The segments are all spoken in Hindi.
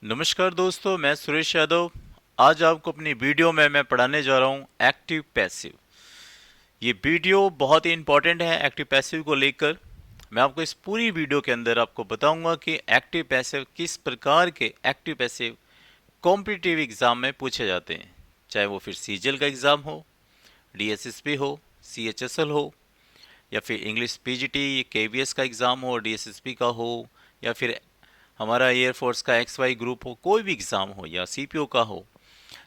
नमस्कार दोस्तों, मैं सुरेश यादव। आज आपको अपनी वीडियो में मैं पढ़ाने जा रहा हूँ एक्टिव पैसिव। ये वीडियो बहुत ही इंपॉर्टेंट है एक्टिव पैसिव को लेकर। मैं आपको इस पूरी वीडियो के अंदर आपको बताऊंगा कि एक्टिव पैसिव किस प्रकार के एक्टिव पैसिव कॉम्पिटिटिव एग्जाम में पूछे जाते हैं, चाहे वो फिर सीजीएल का एग्ज़ाम हो, डीएसएसपी हो, सीएचएसएल हो, या फिर इंग्लिश पीजीटी केवीएस का एग्ज़ाम हो, डीएसएसपी का हो, या फिर हमारा एयरफोर्स का एक्स वाई ग्रुप हो, कोई भी एग्ज़ाम हो या सीपीओ का हो।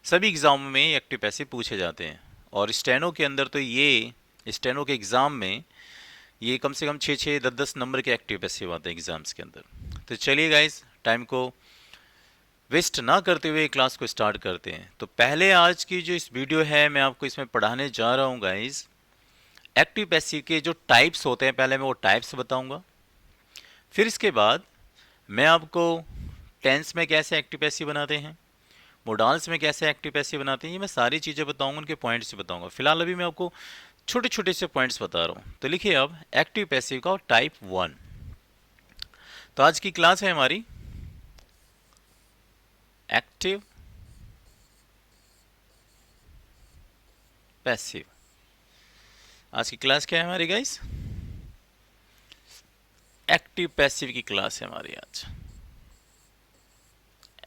सभी एग्ज़ामों में एक्टिव पैसिव पूछे जाते हैं। और स्टेनो के अंदर तो ये स्टेनो के एग्ज़ाम में ये कम से कम 6-6 10-10 नंबर के एक्टिव पैसिव आते हैं एग्ज़ाम्स के अंदर। तो चलिए गाइस, टाइम को वेस्ट ना करते हुए क्लास को स्टार्ट करते हैं। तो पहले आज की जो इस वीडियो है मैं आपको इसमें पढ़ाने जा रहा हूँ गाइस, एक्टिव पैसिव के जो टाइप्स होते हैं पहले मैं वो टाइप्स बताऊँगा। फिर इसके बाद मैं आपको टेंस में कैसे एक्टिव पैसिव बनाते हैं, मोडाल्स में कैसे एक्टिव पैसिव बनाते हैं, ये मैं सारी चीज़ें बताऊंगा, उनके पॉइंट्स बताऊंगा। फिलहाल अभी मैं आपको छोटे छोटे से पॉइंट्स बता रहा हूँ। तो लिखिए अब एक्टिव पैसिव का टाइप 1। तो आज की क्लास है हमारी एक्टिव पैसिव। आज की क्लास क्या है हमारी गाइस? एक्टिव पैसिव की क्लास है हमारी आज।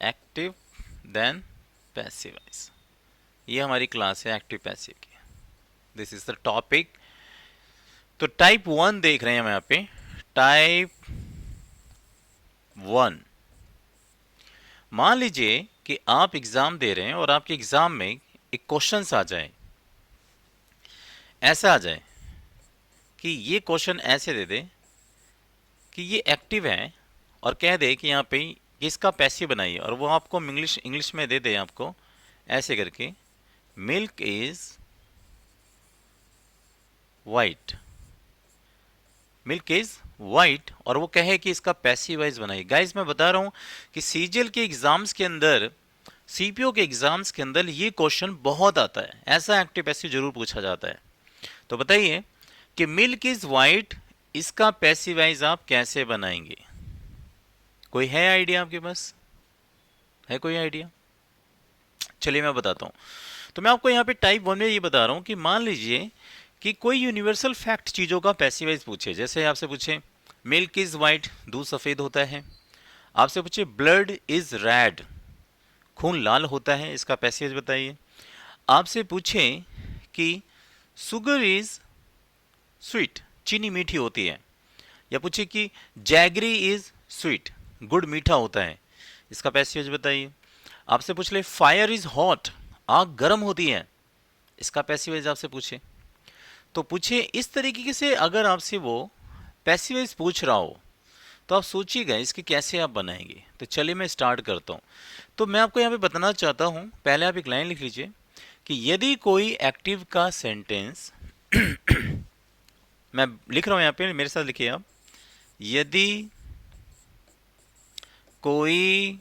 एक्टिव देन पैसिव, ये हमारी क्लास है एक्टिव पैसिव की। This is the topic. तो टाइप 1 देख रहे हैं हम यहाँ पे। टाइप 1, मान लीजिए कि आप एग्जाम दे रहे हैं और आपके एग्जाम में एक क्वेश्चन आ जाए, ऐसा आ जाए कि ये क्वेश्चन ऐसे दे दे कि ये एक्टिव है और कह दे कि यहाँ पे इसका पैसिव बनाइए, और वो आपको इंग्लिश में दे दे आपको ऐसे करके, milk is white, milk is white, और वो कहे कि इसका पैसिव वाइज बनाइए। गाइस मैं बता रहा हूँ कि सीजीएल के एग्जाम्स के अंदर, सीपीओ के एग्जाम्स के अंदर ये क्वेश्चन बहुत आता है, ऐसा एक्टिव पैसिव जरूर पूछा जाता है। तो बताइए कि मिल्क इज वाइट, इसका पैसिव वाइज आप कैसे बनाएंगे? कोई है आइडिया आपके पास? है कोई आइडिया? चलिए मैं बताता हूँ। तो मैं आपको यहाँ पे टाइप 1 में ये बता रहा हूँ कि मान लीजिए कि कोई यूनिवर्सल फैक्ट चीज़ों का पैसिव वाइज पूछे। जैसे आपसे पूछे मिल्क इज वाइट, दूध सफ़ेद होता है। आपसे पूछे ब्लड इज रेड, खून लाल होता है, इसका पैसिव वाइज बताइए। आपसे पूछे कि सुगर इज स्वीट, चीनी मीठी होती है। या पूछे कि जैगरी इज स्वीट, गुड़ मीठा होता है, इसका पैसिव वाइज बताइए। आपसे पूछ ले फायर इज हॉट, आग गर्म होती है, इसका पैसिव वाइज आपसे पूछे। तो पूछे इस तरीके से अगर आपसे वो पैसिव वाइज पूछ रहा हो तो आप सोचिएगा इसके कैसे आप बनाएंगे। तो चलिए मैं स्टार्ट करता हूँ। तो मैं आपको यहाँ पे बताना चाहता हूँ, पहले आप एक लाइन लिख लीजिए कि यदि कोई एक्टिव का सेंटेंस मैं लिख रहा हूँ यहाँ पे, मेरे साथ लिखिए आप। यदि कोई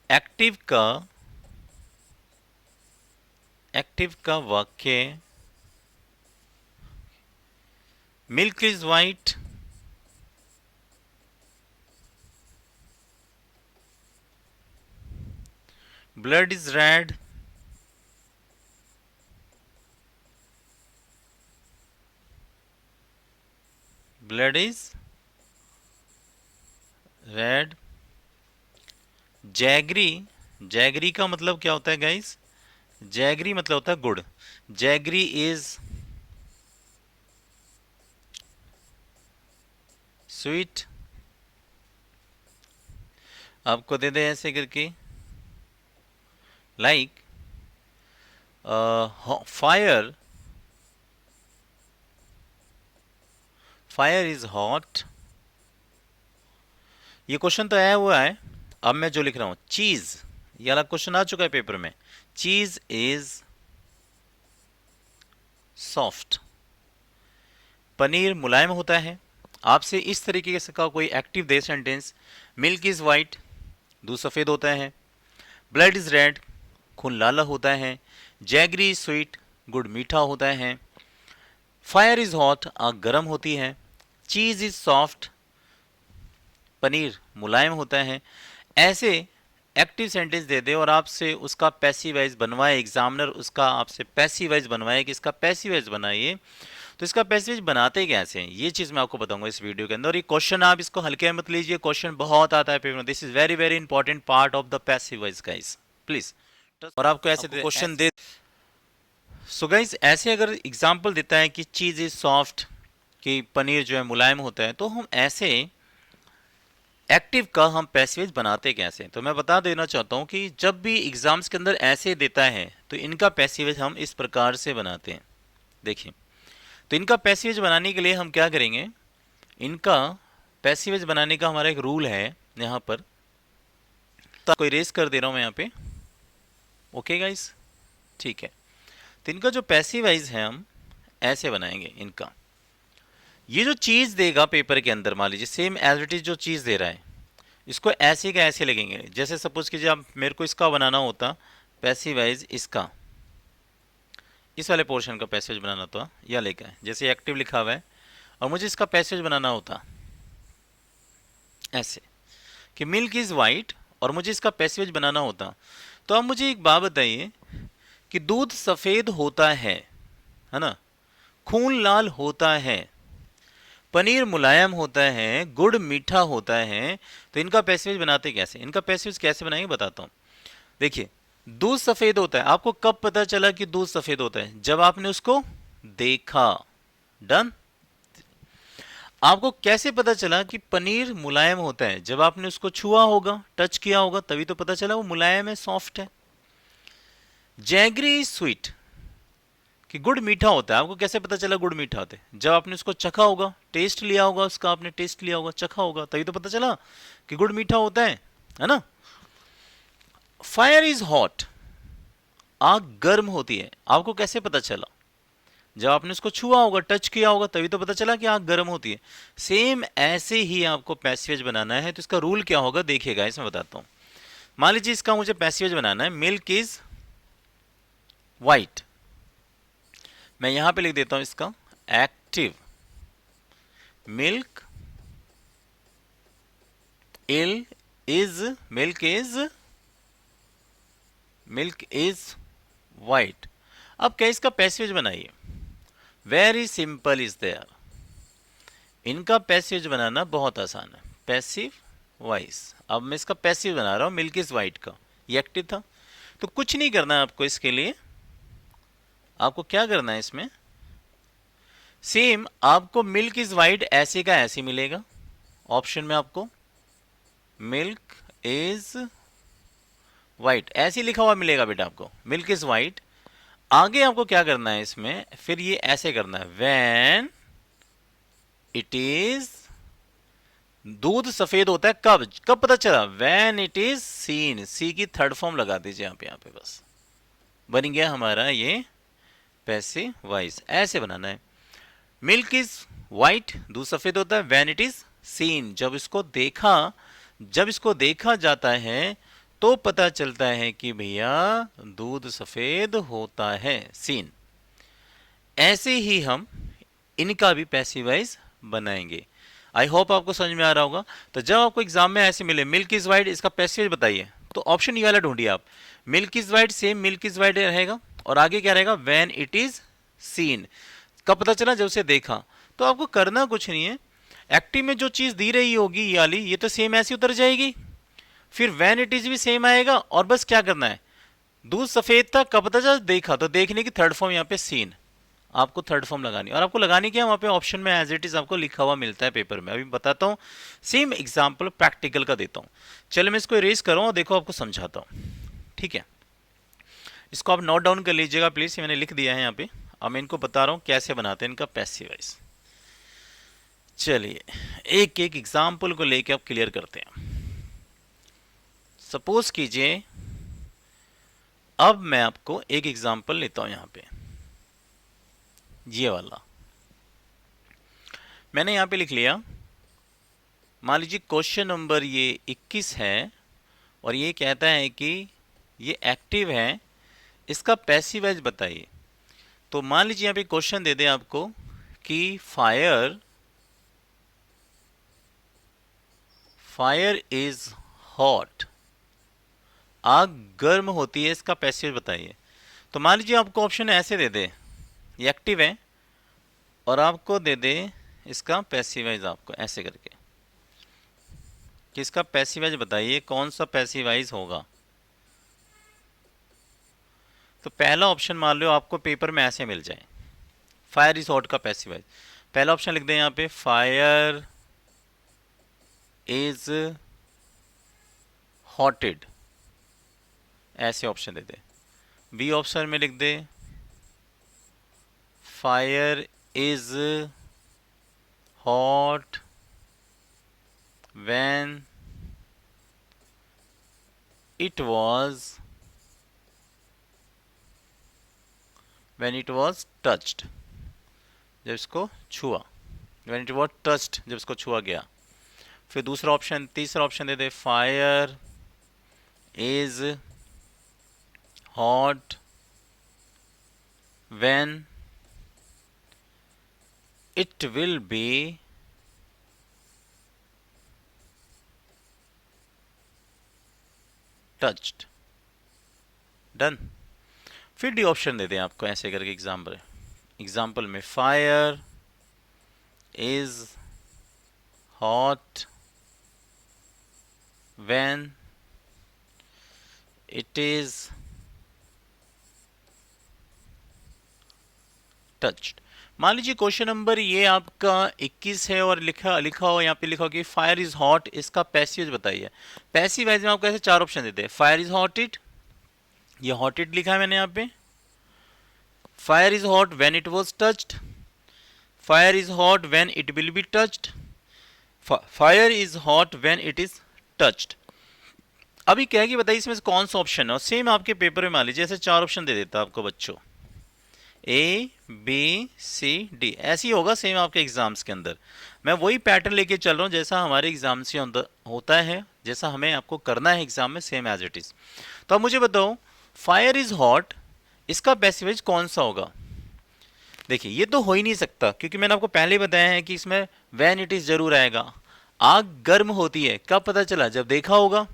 एक्टिव का वाक्य milk is white, blood is red, blood is red, jaggery, jaggery का मतलब क्या होता है गाइस? जैगरी मतलब होता है गुड़। जैगरी इज स्वीट, आपको दे दे ऐसे करके। Like fire, fire is hot. ये क्वेश्चन तो आया हुआ है। अब मैं जो लिख रहा हूं चीज, ये वाला क्वेश्चन आ चुका है पेपर में। चीज इज सॉफ्ट, पनीर मुलायम होता है। आपसे इस तरीके से का कोई active they sentence, milk is white, दूध सफ़ेद होता है, ब्लड इज रेड, खून लाल होता है, जैगरी इज स्वीट, गुड़ मीठा होता है, फायर इज हॉट, आग गर्म होती है, चीज इज सॉफ्ट, पनीर मुलायम होता है, ऐसे एक्टिव सेंटेंस दे दे और आपसे उसका पैसिव वॉइस बनवाए, एग्जामिनर उसका आपसे पैसिव वॉइस बनवाए कि इसका पैसिव वॉइस बनाइए, तो इसका पैसिव वॉइस बनाते कैसे हैं ये चीज़ मैं आपको बताऊंगा इस वीडियो के अंदर। और ये क्वेश्चन आप इसको हल्के मत लीजिए, क्वेश्चन बहुत आता है पेपर में। This is very very important part of the passive voice guys, please. और आपको ऐसे क्वेश्चन दे, सो गाइस ऐसे अगर एग्जाम्पल देता है कि चीज़ इज सॉफ्ट, कि पनीर जो है मुलायम होता है, तो हम ऐसे एक्टिव का हम पैसिव बनाते कैसे। तो मैं बता देना चाहता हूं कि जब भी एग्जाम्स के अंदर ऐसे देता है तो इनका पैसिव हम इस प्रकार से बनाते हैं। देखिए, तो इनका पैसिव बनाने के लिए हम क्या करेंगे, इनका पैसिव बनाने का हमारा एक रूल है यहाँ पर, तो कोई रेस कर दे रहा हूँ मैं यहाँ पे। ओके गाइस, ठीक है। तो इनका जो पैसिव वाइज है हम ऐसे बनाएंगे इनका। ये जो चीज़ देगा पेपर के अंदर, मान लीजिए सेम एज इट इज जो चीज़ दे रहा है, इसको ऐसे का ऐसे लगेंगे। जैसे सपोज कीजिए आप मेरे को इसका बनाना होता पैसिव वाइज, इसका इस वाले पोर्शन का पैसेज बनाना होता, या लेकर जैसे एक्टिव लिखा हुआ है, और मुझे इसका पैसेज बनाना होता ऐसे कि मिल्क इज़ वाइट, और मुझे इसका पैसेज बनाना होता। तो अब मुझे एक बात बताइए कि दूध सफ़ेद होता है ना, खून लाल होता है, पनीर मुलायम होता है, गुड़ मीठा होता है, तो इनका पैसेज बनाते कैसे, इनका पैसेज कैसे बनाएंगे बताता हूँ। देखिए, दूध सफ़ेद होता है, आपको कब पता चला कि दूध सफ़ेद होता है, जब आपने उसको देखा। डन। आपको कैसे पता चला कि पनीर मुलायम होता है, जब आपने उसको छुआ होगा, टच किया होगा, तभी तो पता चला वो मुलायम है, सॉफ्ट है। जैगरी स्वीट, कि गुड़ मीठा होता है, आपको कैसे पता चला गुड़ मीठा होता है, जब आपने उसको चखा होगा, टेस्ट लिया होगा उसका, आपने टेस्ट लिया होगा, चखा होगा, तभी तो पता चला कि गुड़ मीठा होता है ना। फायर इज हॉट, आग गर्म होती है, आपको कैसे पता चला, जब आपने उसको छुआ होगा, टच किया होगा, तभी तो पता चला कि आग गर्म होती है। सेम ऐसे ही आपको पैसेज बनाना है, तो इसका रूल क्या होगा देखिएगा, इसमें बताता हूं। मान लीजिए इसका मुझे पैसेज बनाना है, मिल्क इज वाइट, मैं यहां पे लिख देता हूं इसका active, milk milk is white. अब क्या इसका पैसेज बनाइए, वेरी सिंपल इज देयर। इनका पैसेज बनाना बहुत आसान है, पैसिव वॉइस। अब मैं इसका पैसिव बना रहा हूं, मिल्क इज वाइट का, ये एक्टिव था, तो कुछ नहीं करना है आपको इसके लिए। आपको क्या करना है इसमें, सेम आपको मिल्क इज वाइट ऐसे का ऐसे मिलेगा, ऑप्शन में आपको मिल्क इज वाइट ऐसे लिखा हुआ मिलेगा बेटा आपको, मिल्क इज वाइट। आगे आपको क्या करना है इसमें, फिर ये ऐसे करना है, व्हेन इट इज, दूध सफेद होता है कब, कब पता चला, व्हेन इट इज सीन, सी की थर्ड फॉर्म लगा दीजिए यहाँ पे बस बन गया हमारा ये पैसिव वॉइस। ऐसे बनाना है, मिल्क इज वाइट, दूध सफेद होता है, व्हेन इट इज सीन, जब इसको देखा जाता है तो पता चलता है कि भैया दूध सफेद होता है, सीन। ऐसे ही हम इनका भी पैसिव वॉइस बनाएंगे। आई होप आपको समझ में आ रहा होगा। तो जब आपको एग्जाम में ऐसे मिले मिल्क इज वाइट, इसका पैसिव बताइए, तो ऑप्शन ये वाला ढूंढिए आप, milk is white, same milk is white रहेगा, और आगे क्या रहेगा, व्हेन इट इज सीन, कब पता चला, जब उसे देखा। तो आपको करना कुछ नहीं है, एक्टिव में जो चीज दी रही होगी ये वाली, ये तो सेम ऐसी उतर जाएगी, फिर व्हेन इट इज भी सेम आएगा, और बस क्या करना है, दूध सफेद था कब पता चला, देखा, तो देखने की थर्ड फॉर्म यहाँ पे सीन, आपको थर्ड फॉर्म लगानी, और आपको लगानी क्या, वहां पे ऑप्शन में एज इट इज आपको लिखा हुआ मिलता है पेपर में। अभी बताता हूँ, सेम एग्जाम्पल प्रैक्टिकल का देता हूँ। चलो मैं इसको इरेज कर रहा हूँ और देखो आपको समझाता हूँ, ठीक है। इसको आप नोट डाउन कर लीजिएगा प्लीज, ये मैंने लिख दिया है यहाँ पे। अब मैं इनको बता रहा हूँ कैसे बनाते हैं इनका पैसिव वॉइस। चलिए एक एक एग्जाम्पल को लेके आप क्लियर करते हैं। सपोज कीजिए, अब मैं आपको एक एग्जाम्पल लेता हूं, यहां पे ये वाला मैंने यहां पे लिख लिया। मान लीजिए क्वेश्चन नंबर ये 21 है, और ये कहता है कि ये एक्टिव है, इसका पैसिव वॉइस बताइए। तो मान लीजिए यहां पे क्वेश्चन दे दें आपको कि फायर इज हॉट, आग गर्म होती है, इसका पैसिव बताइए। तो मान लीजिए आपको ऑप्शन ऐसे दे दे, ये एक्टिव है, और आपको दे दे इसका पैसिवाइज, आपको ऐसे करके कि इसका पैसिवाइज बताइए कौन सा पैसिवाइज होगा। तो पहला ऑप्शन मान लो आपको पेपर में ऐसे मिल जाए, फायर इज हॉट का पैसिवाइज। पहला ऑप्शन लिख दें यहाँ पे, फायर इज हॉटेड, ऐसे ऑप्शन दे दे। बी ऑप्शन में लिख दे, fire is hot when it was touched, जब इसको छुआ, व्हेन इट वाज टच्ड, जब इसको छुआ गया। फिर दूसरा ऑप्शन, तीसरा ऑप्शन दे दे, fire is hot when it will be touched. Done. फिर डी ऑप्शन दे दें आपको ऐसे करके, एग्जाम्पल में, fire is hot when it is touched. मान लीजिए क्वेश्चन नंबर ये आपका 21 है और लिखा हो यहाँ पे, लिखा हो कि फायर इज हॉट, इसका पैसिव बताइए। पैसिव वाइज में आपको ऐसे चार ऑप्शन देते हैं, फायर इज हॉटेड, ये हॉटेड लिखा है मैंने यहाँ पे, fire is hot when it was touched, fire is hot when it will be touched, fire is hot when it is touched. अभी क्या है कि बताइए इसमें से कौन सा ऑप्शन है, और सेम आपके पेपर में मान लीजिए ऐसे चार ऑप्शन दे देता आपको बच्चों, ए बी सी डी, ऐसे ही होगा सेम आपके एग्जाम्स के अंदर। मैं वही पैटर्न लेके चल रहा हूँ जैसा हमारे एग्जाम से होता है, जैसा हमें आपको करना है एग्जाम में, सेम एज इट इज। तो अब मुझे बताओ, फायर इज हॉट, इसका पैसिवेज कौन सा होगा। देखिए ये तो हो ही नहीं सकता, क्योंकि मैंने आपको पहले ही बताया है कि इसमें व्हेन इट इज जरूर आएगा। आग गर्म होती है, कब पता चला, जब देखा होगा।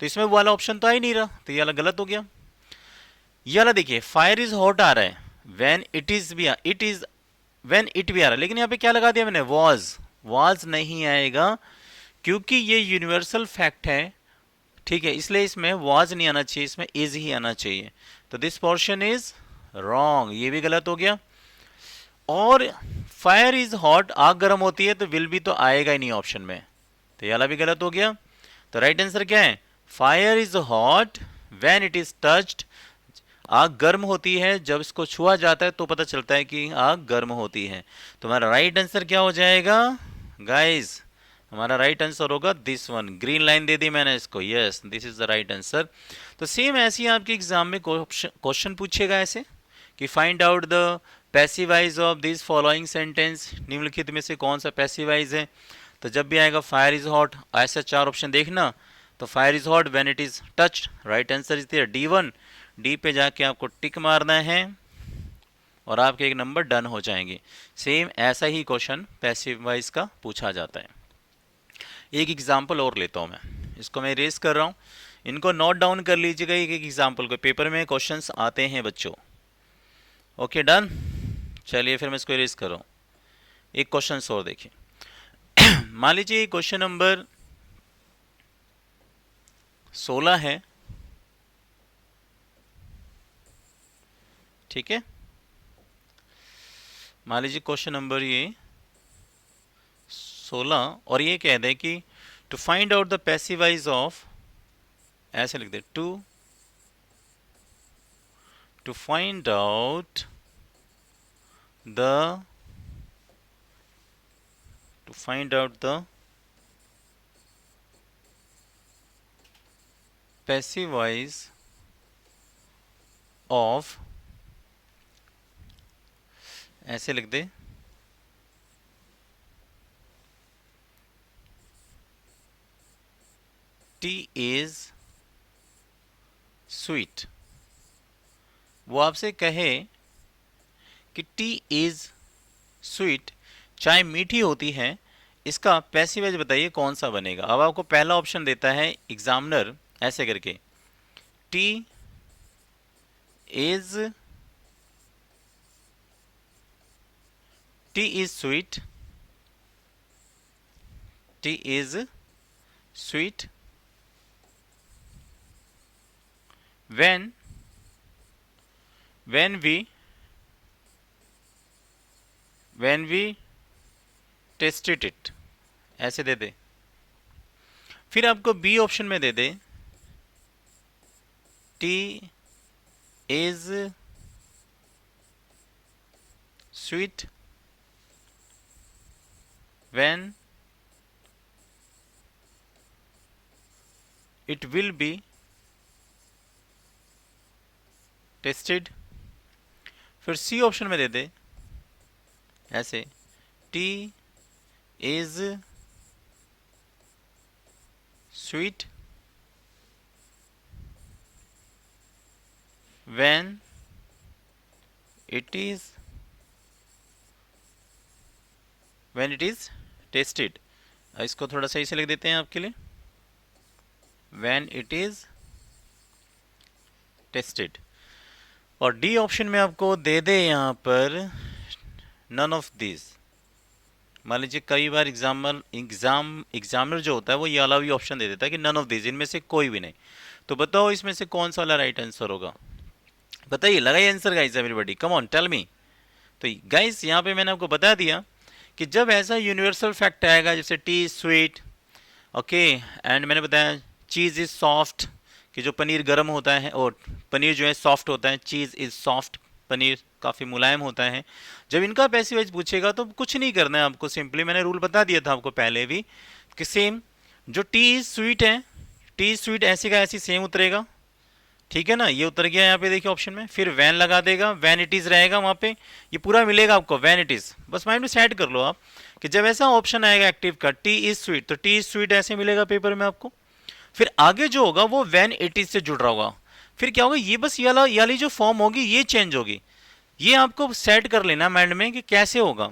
तो इसमें वो वाला ऑप्शन तो आ ही नहीं रहा, तो ये वाला गलत हो गया। ये वाला देखिए, फायर इज हॉट आ रहा है, व्हेन इट इज भी व्हेन इट भी आ रहा है, लेकिन यहाँ पे क्या लगा दिया मैंने, वॉज नहीं आएगा, क्योंकि ये यूनिवर्सल फैक्ट है, ठीक है, इसलिए इसमें वॉज नहीं आना चाहिए, इसमें इज ही आना चाहिए। तो दिस पोर्शन इज रॉन्ग, ये भी गलत हो गया। और फायर इज हॉट, आग गर्म होती है, तो विल भी तो आएगा ही नहीं ऑप्शन में, तो ये वाला भी गलत हो गया। तो राइट आंसर क्या है, fire is hot when it is touched, आग गर्म होती है, जब इसको छुआ जाता है तो पता चलता है कि आग गर्म होती है। तो हमारा राइट आंसर क्या हो जाएगा गाइस, हमारा राइट आंसर होगा दिस वन, ग्रीन लाइन दे दी मैंने इसको, yes this is the right answer. तो सेम ऐसे ही आपके एग्जाम में क्वेश्चन पूछेगा ऐसे कि find out the passivize of this following sentence, निम्नलिखित में से कौन सा पैसिवाइज है। तो जब भी आएगा फायर इज हॉट, ऐसा चार ऑप्शन देखना, तो fire is hot when it is touched, right answer is there D1। D पे जाके आपको टिक मारना है और आपके एक नंबर डन हो जाएंगे। सेम ऐसा ही क्वेश्चन पैसिव वाइज का पूछा जाता है। एक एग्जांपल और लेता हूं मैं, इसको मैं रेस कर रहा हूं, इनको नोट डाउन कर लीजिएगा, एक एक एग्जांपल को, पेपर में क्वेश्चंस आते हैं बच्चों। ओके डन, चलिए फिर मैं इसको रेस कर रहा हूं। एक क्वेश्चन और देखिए मान लीजिए क्वेश्चन नंबर 16 है, ठीक है, मान लीजिए क्वेश्चन नंबर ये 16, और ये कह दे कि to find out the passivize of, ऐसे लिख दे, to find out the passivize of, ऐसे लिख दे, टी इज स्वीट। वो आपसे कहे कि टी इज स्वीट, चाय मीठी होती है, इसका पैसिव वॉइस बताइए कौन सा बनेगा। अब आपको पहला ऑप्शन देता है एग्जामिनर ऐसे करके, T is sweet, T is sweet when when we when we tested it, ऐसे दे दे। फिर आपको बी ऑप्शन में दे दे, tea is sweet when it will be tasted. फिर सी ऑप्शन में दे दे ऐसे, tea is sweet when it is tasted. इसको थोड़ा सही से लिख देते हैं आपके लिए, when it is टेस्टेड। और डी ऑप्शन में आपको दे दे यहाँ पर नन ऑफ दिस। मान लीजिए कई बार एग्जामिनर जो होता है वो ये वाला भी ऑप्शन दे देता है कि नन ऑफ दिस, इनमें से कोई भी नहीं। तो बताओ इसमें से कौन सा वाला राइट आंसर होगा, बताइए, लगाइए answer guys, everybody come on tell me. तो गाइस यहाँ पे मैंने आपको बता दिया कि जब ऐसा यूनिवर्सल फैक्ट आएगा जैसे टी स्वीट, ओके, एंड मैंने बताया चीज़ इज़ सॉफ्ट, कि जो पनीर गर्म होता है और पनीर जो है सॉफ्ट होता है, चीज़ इज़ सॉफ्ट, पनीर काफ़ी मुलायम होता है। जब इनका पैसिव वॉइस पूछेगा तो कुछ नहीं करना है आपको, सिंपली मैंने रूल बता दिया था आपको पहले भी कि सेम जो टी स्वीट है, टी स्वीट ऐसे का ऐसी सेम उतरेगा, ठीक है ना, ये उतर गया यहाँ पे देखिए ऑप्शन में। फिर वैन लगा देगा, वैन इट इज़ रहेगा वहाँ पे, ये पूरा मिलेगा आपको वैन इट इज़, बस माइंड में सेट कर लो आप कि जब ऐसा ऑप्शन आएगा एक्टिव का टी इज स्वीट, तो टी इज स्वीट ऐसे मिलेगा पेपर में आपको। फिर आगे जो होगा वो वैन इट इज से जुड़ रहा होगा, फिर क्या होगा, ये बस ये वाली जो फॉर्म होगी ये चेंज होगी। ये आपको सेट कर लेना माइंड में कि कैसे होगा।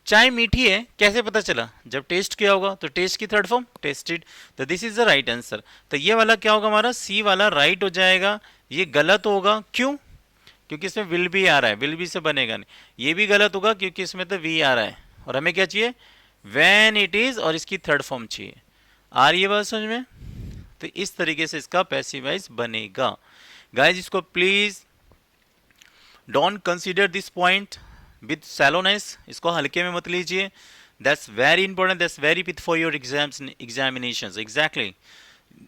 चाय मीठी है कैसे पता चला, जब टेस्ट किया होगा, तो टेस्ट की थर्ड फॉर्म टेस्टेड, तो this is the right answer. तो ये वाला क्या होगा हमारा, सी वाला राइट हो जाएगा। ये गलत होगा, क्यों, क्योंकि इसमें विल भी आ रहा है, विल भी से बनेगा नहीं। ये भी गलत होगा क्योंकि इसमें तो वी आ रहा है, और हमें क्या चाहिए, वैन इट इज, और इसकी थर्ड फॉर्म चाहिए। आ रही है बात समझ में। तो इस तरीके से इसका पैसिव वॉइस बनेगा। गाइज इसको please don't consider this point with shallowness, इसको हल्के में मत लीजिए। That's very important, that's very pith for your exams examinations. Exactly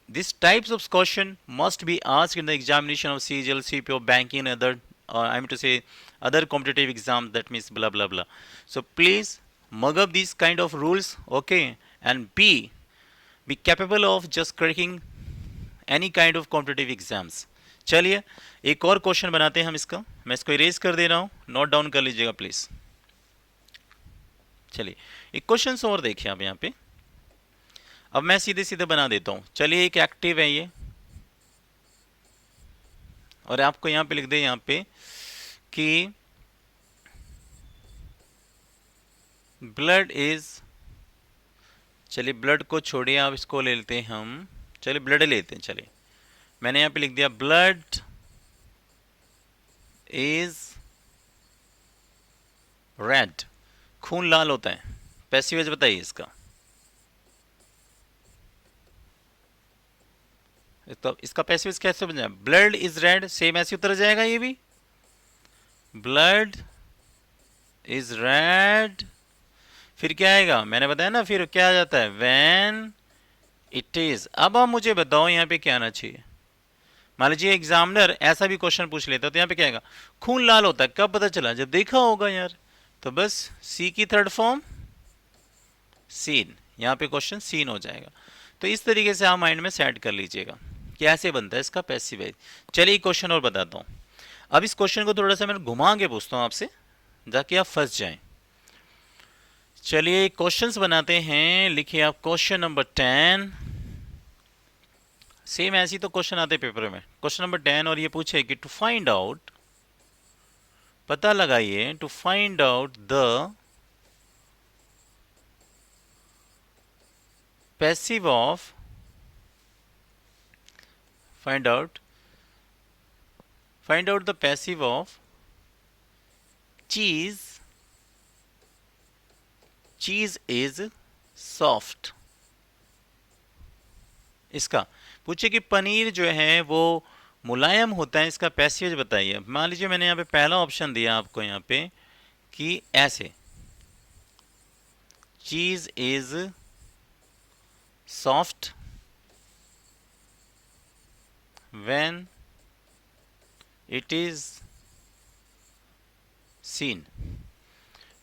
these types of question must be asked in the examination of CGL, CPO, banking, other, I mean to say other competitive exams, that means blah blah blah. So please mug up these kind of rules, okay, and be capable of just cracking any kind of competitive exams. चलिए एक और क्वेश्चन बनाते हैं हम इसका, मैं इसको इरेज कर दे रहा हूँ, नोट डाउन कर लीजिएगा प्लीज। चलिए एक क्वेश्चन और देखिए आप यहाँ पे, अब मैं सीधे सीधे बना देता हूं। चलिए एक एक्टिव है ये, और आपको यहां पे लिख दे यहां पे कि ब्लड इज, चलिए ब्लड को छोड़िए, आप इसको ले लेते हैं हम, चलिए ब्लड लेते हैं। चलिए मैंने यहां पे लिख दिया ब्लड इज रेड, खून लाल होता है। पैसिव वॉइस बताइए इसका, तो इसका पैसिव वॉइस कैसे बन जाए, ब्लड इज रेड, सेम ऐसे उतर जाएगा ये भी, ब्लड इज रेड, फिर क्या आएगा, मैंने बताया ना, फिर क्या आ जाता है, व्हेन इट इज। अब आप मुझे बताओ यहाँ पे क्या आना चाहिए। मान लीजिए एग्जामिनर ऐसा भी क्वेश्चन पूछ लेता तो यहाँ पे क्या आएगा, खून लाल होता है, कब पता चला, जब देखा होगा यार। तो बस सी की थर्ड फॉर्म सीन, यहाँ पे क्वेश्चन सीन हो जाएगा। तो इस तरीके से आप माइंड में सेट कर लीजिएगा कैसे बनता है इसका पैसिव वॉइस। चलिए क्वेश्चन और बताता हूँ। अब इस क्वेश्चन को थोड़ा सा मैं घुमा के पूछता हूँ आपसे, जाके आप फंस जाएं। चलिए क्वेश्चंस बनाते हैं, लिखिए आप क्वेश्चन नंबर 10। सेम ऐसी तो क्वेश्चन आते पेपर में, क्वेश्चन नंबर 10, और ये पूछे कि टू फाइंड आउट, पता लगाइए, to find out the passive of, find out the passive of cheese is soft। इसका पूछे कि पनीर जो है वो मुलायम होता है, इसका पैसेज बताइए। मान लीजिए मैंने यहाँ पे पहला ऑप्शन दिया आपको यहाँ पे कि ऐसे, चीज is soft when it is seen.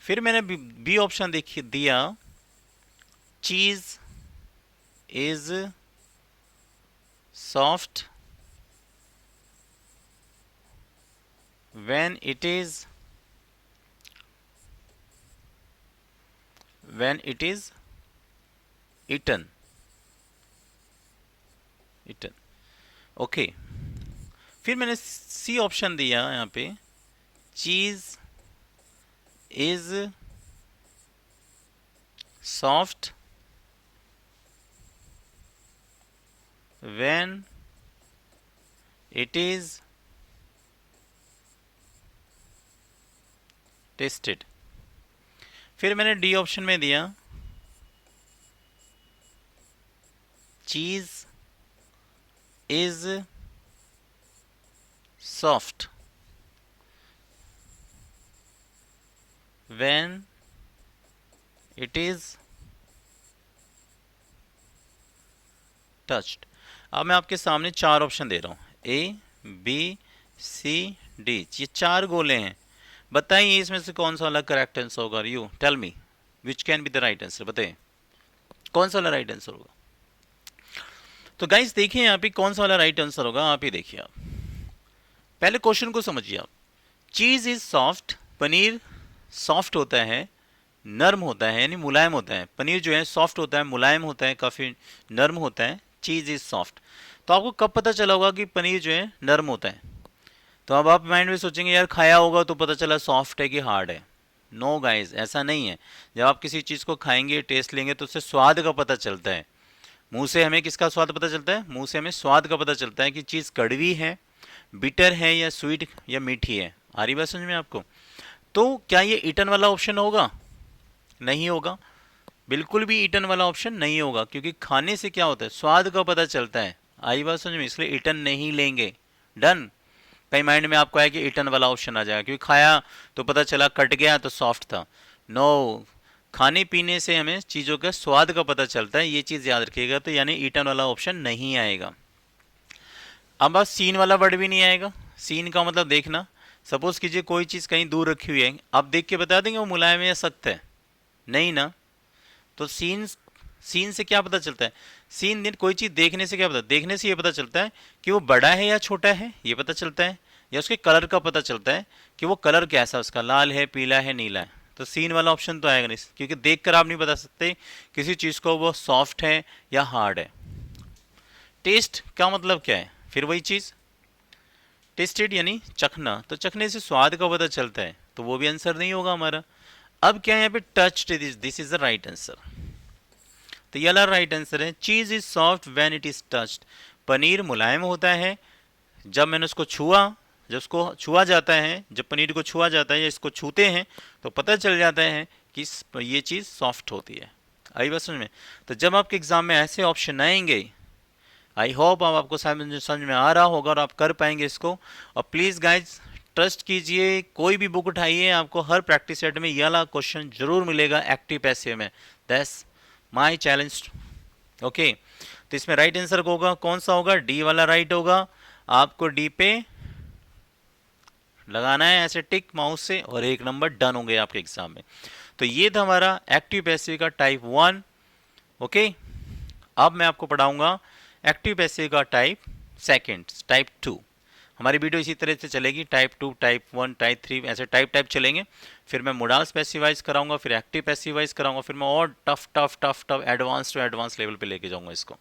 फिर मैंने बी ऑप्शन देखिए दिया, चीज is soft when it is eaten। Okay, फिर मैंने सी ऑप्शन दिया यहाँ पे, चीज is soft when it is tested. फिर मैंने डी ऑप्शन में दिया, चीज is soft when it is touched. अब मैं आपके सामने चार ऑप्शन दे रहा हूं, ए बी सी डी, ये चार गोले हैं। बताइए इसमें से कौन सा वाला करेक्ट आंसर होगा। You tell me which can be the right answer, बताइए कौन सा वाला राइट आंसर होगा। तो गाइस देखिए यहाँ पे कौन सा वाला राइट आंसर होगा, आप ही देखिए। आप पहले क्वेश्चन को समझिए आप, चीज इज सॉफ्ट, पनीर सॉफ्ट होता है, नर्म होता है, यानी मुलायम होता है। पनीर जो है सॉफ्ट होता है, मुलायम होता है, काफी नर्म होता है। चीज इज सॉफ्ट, तो आपको कब पता चला होगा कि पनीर जो है नर्म होता है? तो अब आप माइंड में सोचेंगे यार खाया होगा तो पता चला सॉफ्ट है कि हार्ड है। नो गाइस, ऐसा नहीं है। जब आप किसी चीज़ को खाएंगे, टेस्ट लेंगे, तो उससे स्वाद का पता चलता है। मुंह से हमें किसका स्वाद पता चलता है? मुंह से हमें स्वाद का पता चलता है कि चीज़ कड़वी है, बिटर है, या स्वीट या मीठी है। आ रही बात समझ में आपको? तो क्या ये ईटन वाला ऑप्शन होगा? नहीं होगा, बिल्कुल भी ईटन वाला ऑप्शन नहीं होगा, क्योंकि खाने से क्या होता है? स्वाद का पता चलता है। आई बात समझ में? इसलिए ईटन नहीं लेंगे। डन। कहीं माइंड में आपको आया कि ईटन वाला ऑप्शन आ जाएगा, क्योंकि खाया तो पता चला कट गया तो सॉफ्ट था। नो, खाने पीने से हमें चीज़ों का स्वाद का पता चलता है, ये चीज़ याद रखिएगा। तो यानी ईटन वाला ऑप्शन नहीं आएगा। अब बस सीन वाला वर्ड भी नहीं आएगा। सीन का मतलब देखना। सपोज कीजिए कोई चीज़ कहीं दूर रखी हुई है, आप देख के बता देंगे वो मुलायम है या सख्त है? नहीं ना। तो सीन से क्या पता चलता है? सीन दिन कोई चीज़ देखने से क्या पता? देखने से ये पता चलता है कि वो बड़ा है या छोटा है, ये पता चलता है। या उसके कलर का पता चलता है कि वो कलर कैसा, उसका लाल है, पीला है, नीला है। तो सीन वाला ऑप्शन तो आएगा नहीं, क्योंकि देखकर आप नहीं बता सकते किसी चीज़ को वो सॉफ्ट है या हार्ड है। टेस्ट का मतलब क्या है? फिर वही चीज़, टेस्टेड यानी चखना, तो चखने से स्वाद का पता चलता है, तो वो भी आंसर नहीं होगा हमारा। अब क्या है यहाँ पे? Touched, this is the right answer. तो ये वाला राइट आंसर है। Cheese is soft when it is touched, पनीर मुलायम होता है जब मैंने उसको छुआ। जब उसको छुआ जाता है, जब पनीर को छुआ जाता है या इसको छूते हैं, तो पता चल जाता है कि ये चीज़ सॉफ्ट होती है। आई बात समझ में? तो जब आपके एग्जाम में ऐसे ऑप्शन आएंगे, आई होप अब आपको समझ में आ रहा होगा और आप कर पाएंगे इसको। और प्लीज़ गाइज ट्रस्ट कीजिए, कोई भी बुक उठाइए, आपको हर प्रैक्टिस सेट में ये वाला क्वेश्चन जरूर मिलेगा एक्टिव पैसिव में। That's my challenge. ओके, तो इसमें राइट आंसर होगा कौन सा होगा? डी वाला राइट होगा। आपको डी पे लगाना है ऐसे टिक माउस से, और 1 नंबर डन होंगे आपके एग्जाम में। तो ये था हमारा एक्टिव पैसिव का टाइप 1। ओके, अब मैं आपको पढ़ाऊंगा एक्टिव पैसिव का टाइप 2, टाइप 2। हमारी वीडियो इसी तरह से चलेगी, टाइप 2, टाइप 1, टाइप 3, ऐसे टाइप चलेंगे। फिर मैं मोडाल स्पेसिफाइज कराऊंगा, फिर एक्टिव पैसिवाइज कराऊंगा, फिर मैं और tough advance to advance level पे लेके जाऊंगा इसको।